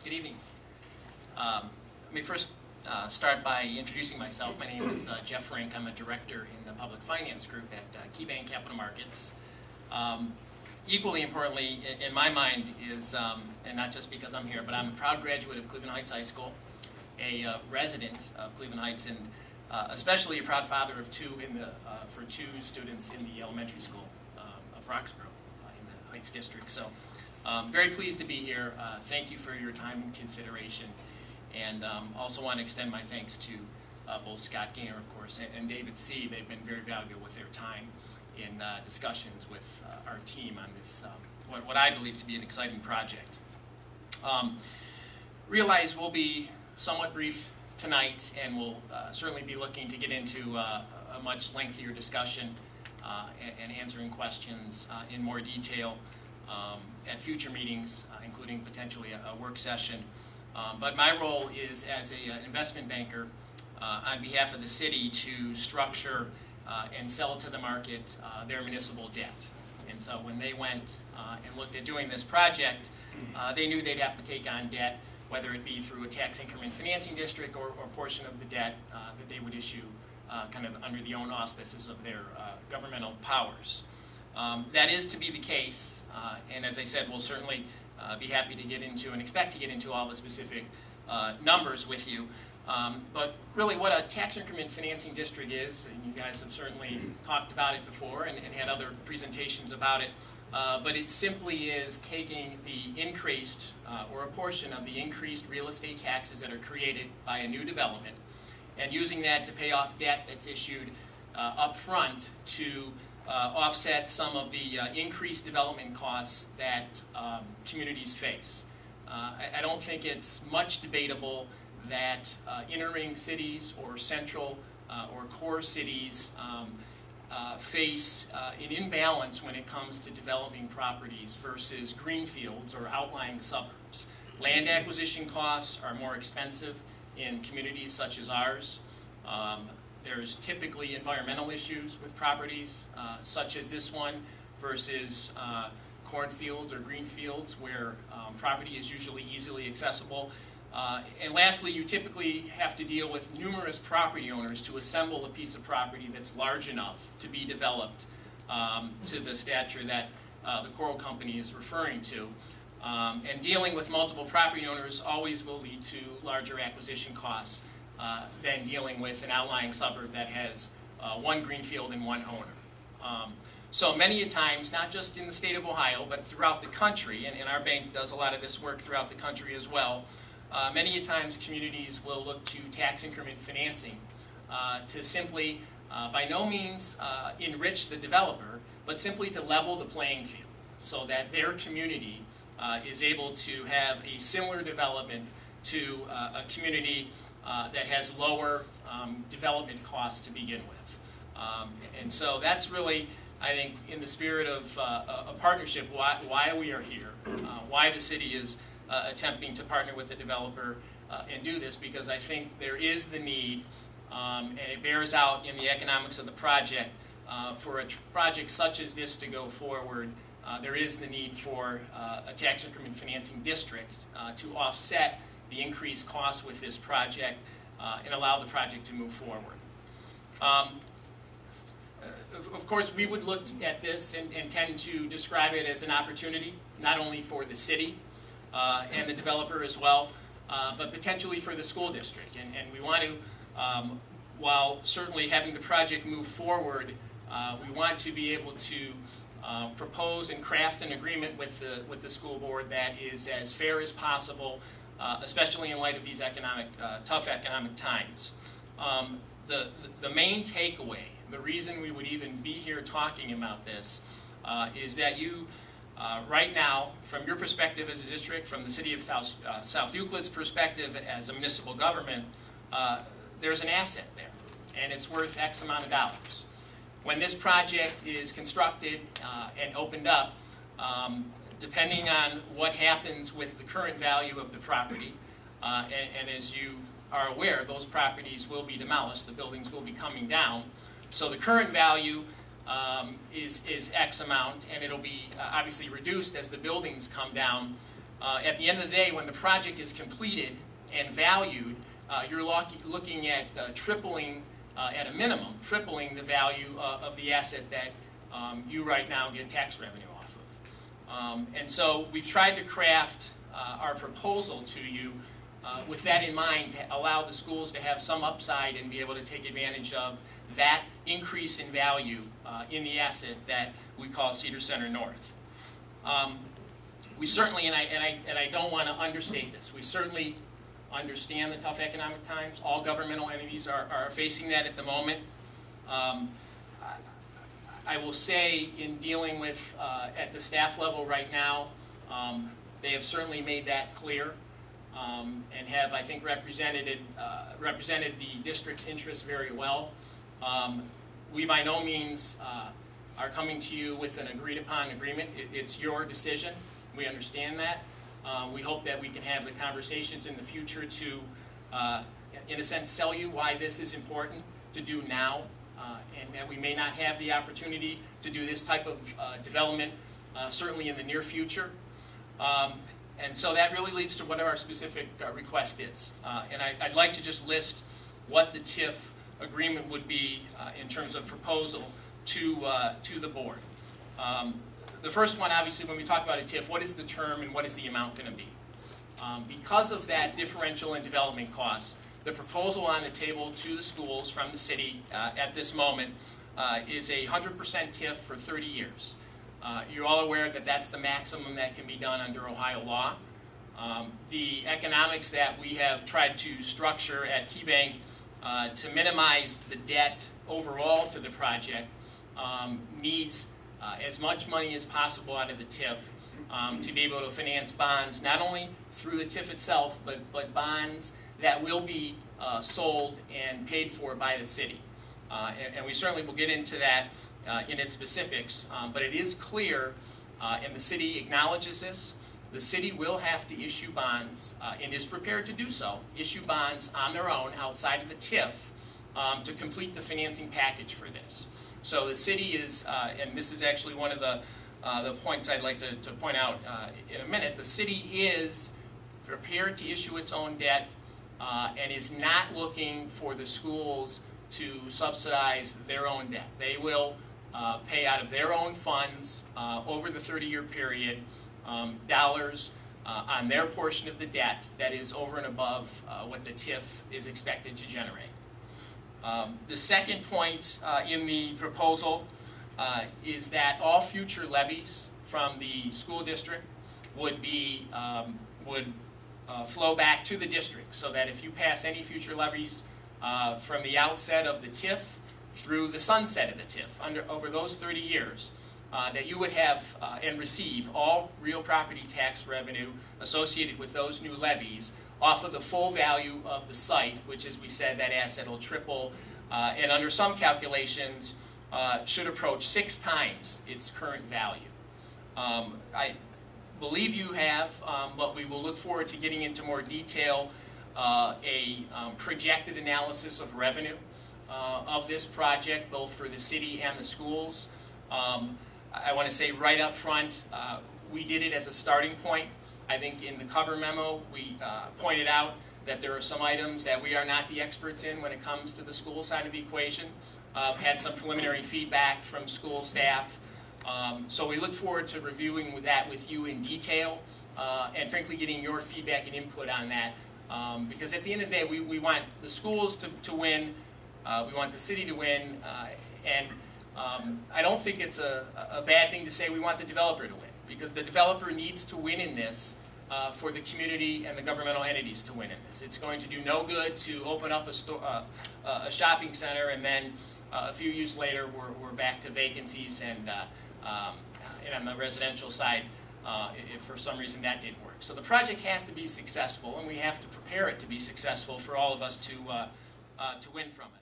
Good evening. Let me first start by introducing myself. My name is Jeff Rink. I'm a director in the Public Finance Group at KeyBank Capital Markets. Equally importantly, in my mind, is, and not just because I'm here, but I'm a proud graduate of Cleveland Heights High School, a resident of Cleveland Heights, and especially a proud father of for two students in the elementary school of Roxborough in the Heights District. So very pleased to be here. Thank you for your time and consideration. And also want to extend my thanks to both Scott Gaynor, of course, and David C. They've been very valuable with their time in discussions with our team on this, what I believe to be an exciting project. Realize we'll be somewhat brief tonight, and we'll certainly be looking to get into a much lengthier discussion and answering questions in more detail at future meetings, including potentially a work session. But my role is as an investment banker on behalf of the city to structure and sell to the market their municipal debt. And so when they went and looked at doing this project, they knew they'd have to take on debt, whether it be through a tax increment financing district or a portion of the debt that they would issue kind of under the own auspices of their governmental powers. That is to be the case, and as I said, we'll certainly be happy to get into and expect to get into all the specific numbers with you. But really what a tax increment financing district is, and you guys have certainly talked about it before and had other presentations about it, but it simply is taking the increased or a portion of the increased real estate taxes that are created by a new development and using that to pay off debt that's issued up front to offset some of the increased development costs that communities face. I don't think it's much debatable that inner ring cities or central or core cities face an imbalance when it comes to developing properties versus greenfields or outlying suburbs. Land acquisition costs are more expensive in communities such as ours. There's typically environmental issues with properties such as this one versus cornfields or green fields where property is usually easily accessible. And lastly, you typically have to deal with numerous property owners to assemble a piece of property that's large enough to be developed to the stature that the Coral Company is referring to. And dealing with multiple property owners always will lead to larger acquisition costs than dealing with an outlying suburb that has one greenfield and one owner. So many a times, not just in the state of Ohio, but throughout the country, and our bank does a lot of this work throughout the country as well, many a times communities will look to tax increment financing to simply, by no means enrich the developer, but simply to level the playing field so that their community is able to have a similar development to a community that has lower development costs to begin with. And so that's really, I think, in the spirit of a partnership, why we are here, why the city is attempting to partner with the developer and do this, because I think there is the need, and it bears out in the economics of the project, for a project such as this to go forward. There is the need for a tax increment financing district to offset the increased costs with this project and allow the project to move forward. Of course, we would look at this and tend to describe it as an opportunity, not only for the city and the developer as well, but potentially for the school district. And we want to, while certainly having the project move forward, we want to be able to propose and craft an agreement with the school board that is as fair as possible, especially in light of these tough economic times. The main takeaway, the reason we would even be here talking about this, is that you, right now, from your perspective as a district, from the city of South Euclid's perspective as a municipal government, there's an asset there, and it's worth X amount of dollars. When this project is constructed and opened up, depending on what happens with the current value of the property, and as you are aware, those properties will be demolished, the buildings will be coming down. So the current value is X amount, and it'll be obviously reduced as the buildings come down. At the end of the day, when the project is completed and valued, you're looking at tripling, at a minimum, tripling the value of the asset that you right now get tax revenue off of. And so we've tried to craft our proposal to you with that in mind, to allow the schools to have some upside and be able to take advantage of that increase in value in the asset that we call Cedar Center North. We certainly, and I don't want to understate this, we certainly understand the tough economic times. All governmental entities are facing that at the moment. I will say, in dealing with at the staff level right now, they have certainly made that clear and have, I think, represented the district's interests very well. We by no means are coming to you with an agreed upon agreement. It's your decision. We understand that. We hope that we can have the conversations in the future to, in a sense, sell you why this is important to do now, and that we may not have the opportunity to do this type of development, certainly in the near future. And so that really leads to what our specific request is. And I'd like to just list what the TIF agreement would be in terms of proposal to the board. The first one, obviously, when we talk about a TIF, what is the term and what is the amount going to be? Because of that differential in development costs, the proposal on the table to the schools from the city at this moment is a 100% TIF for 30 years. You're all aware that that's the maximum that can be done under Ohio law. The economics that we have tried to structure at KeyBank to minimize the debt overall to the project needs as much money as possible out of the TIF to be able to finance bonds, not only through the TIF itself, but bonds that will be sold and paid for by the city. And we certainly will get into that in its specifics, but it is clear, and the city acknowledges this, the city will have to issue bonds, and is prepared to do so, issue bonds on their own outside of the TIF to complete the financing package for this. So the city is, and this is actually one of the points I'd like to point out in a minute, the city is prepared to issue its own debt and is not looking for the schools to subsidize their own debt. They will pay out of their own funds over the 30-year period dollars on their portion of the debt that is over and above what the TIF is expected to generate. The second point in the proposal is that all future levies from the school district would be flow back to the district, so that if you pass any future levies from the outset of the TIF through the sunset of the TIF over those 30 years, that you would have and receive all real property tax revenue associated with those new levies off of the full value of the site, which, as we said, that asset will triple, and under some calculations should approach 6 times its current value. I believe you have, but we will look forward to getting into more detail a projected analysis of revenue of this project, both for the city and the schools. I want to say right up front, we did it as a starting point. I think in the cover memo we pointed out that there are some items that we are not the experts in when it comes to the school side of the equation. Had some preliminary feedback from school staff. So we look forward to reviewing that with you in detail and frankly getting your feedback and input on that. Because at the end of the day, we want the schools to win, we want the city to win, and I don't think it's a bad thing to say we want the developer to win, because the developer needs to win in this for the community and the governmental entities to win in this. It's going to do no good to open up a shopping center and then a few years later we're back to vacancies and on the residential side, if for some reason that didn't work. So the project has to be successful, and we have to prepare it to be successful for all of us to win from it.